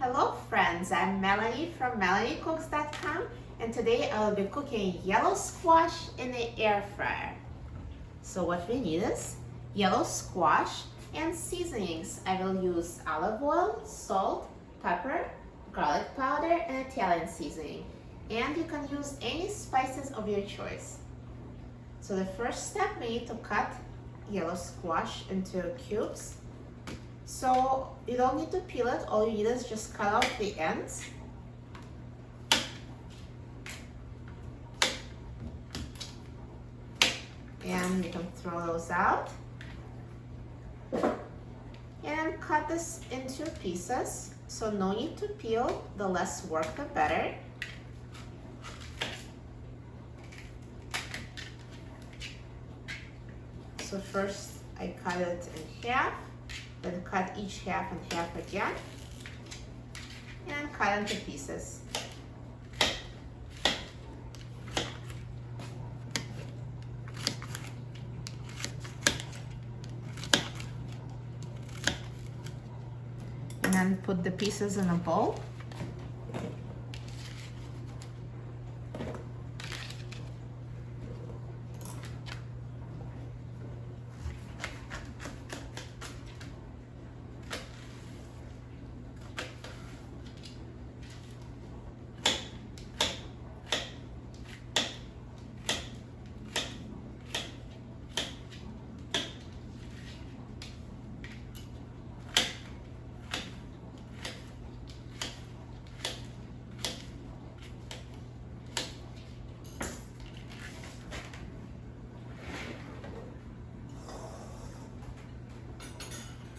Hello friends, I'm Melanie from melaniecooks.com, and today I will be cooking yellow squash in the air fryer. So what we need is yellow squash and seasonings. I will use olive oil, salt, pepper, garlic powder, and Italian seasoning. And you can use any spices of your choice. So the first step, we need to cut yellow squash into cubes. So you don't need to peel it, all you need is just cut out the ends. And you can throw those out. And cut this into pieces, so no need to peel, the less work the better. So first I cut it in half. Then cut each half in half again and cut into pieces. And then put the pieces in a bowl.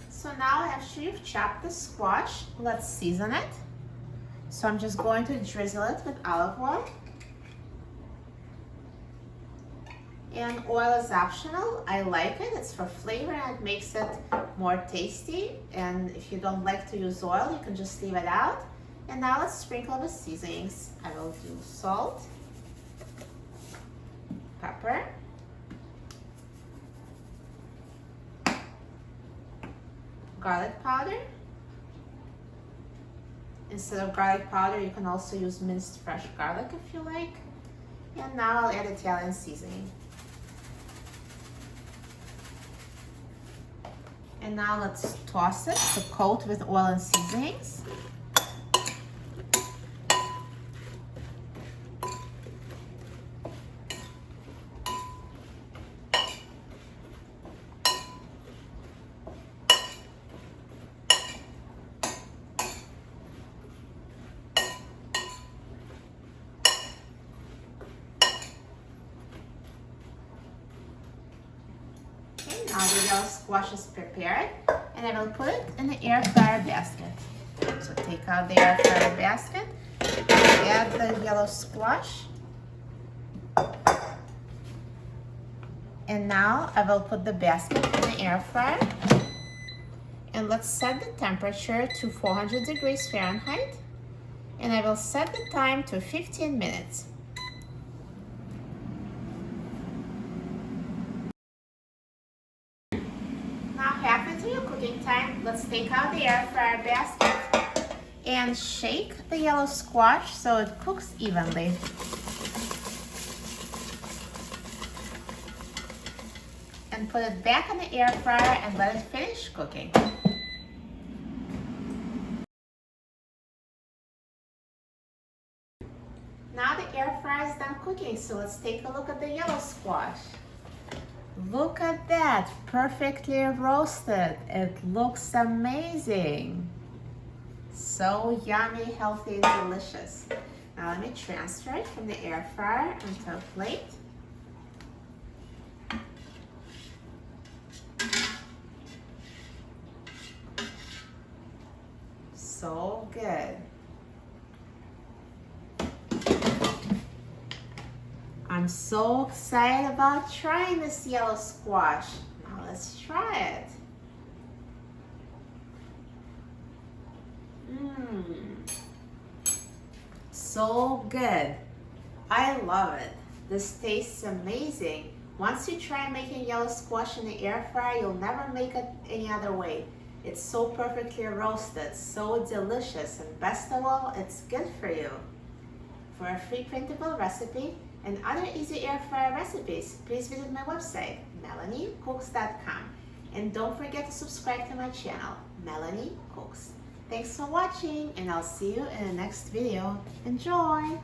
So now after you've chopped the squash, let's season it. So I'm just going to drizzle it with olive oil. And oil is optional. I like it, it's for flavor and it makes it more tasty. And if you don't like to use oil, you can just leave it out. And now let's sprinkle the seasonings. I will do salt, pepper, garlic powder. Instead of garlic powder, you can also use minced fresh garlic if you like. And now I'll add Italian seasoning. And now let's toss it to coat with oil and seasonings. Now the yellow squash is prepared, and I will put it in the air fryer basket. So take out the air fryer basket, add the yellow squash, and now I will put the basket in the air fryer. And let's set the temperature to 400 degrees Fahrenheit, and I will set the time to 15 minutes. Half into your cooking time, let's take out the air fryer basket and shake the yellow squash so it cooks evenly. And put it back in the air fryer and let it finish cooking. Now the air fryer is done cooking, so let's take a look at the yellow squash. Look at that, perfectly roasted. It looks amazing. So yummy, healthy, and delicious. Now let me transfer it from the air fryer onto a plate. So good. I'm so excited about trying this yellow squash. Now let's try it. So good. I love it. This tastes amazing. Once you try making yellow squash in the air fryer, you'll never make it any other way. It's so perfectly roasted, so delicious, and best of all, it's good for you. For a free printable recipe and other easy air fryer recipes, please visit my website, melaniecooks.com. And don't forget to subscribe to my channel, Melanie Cooks. Thanks for watching, and I'll see you in the next video. Enjoy!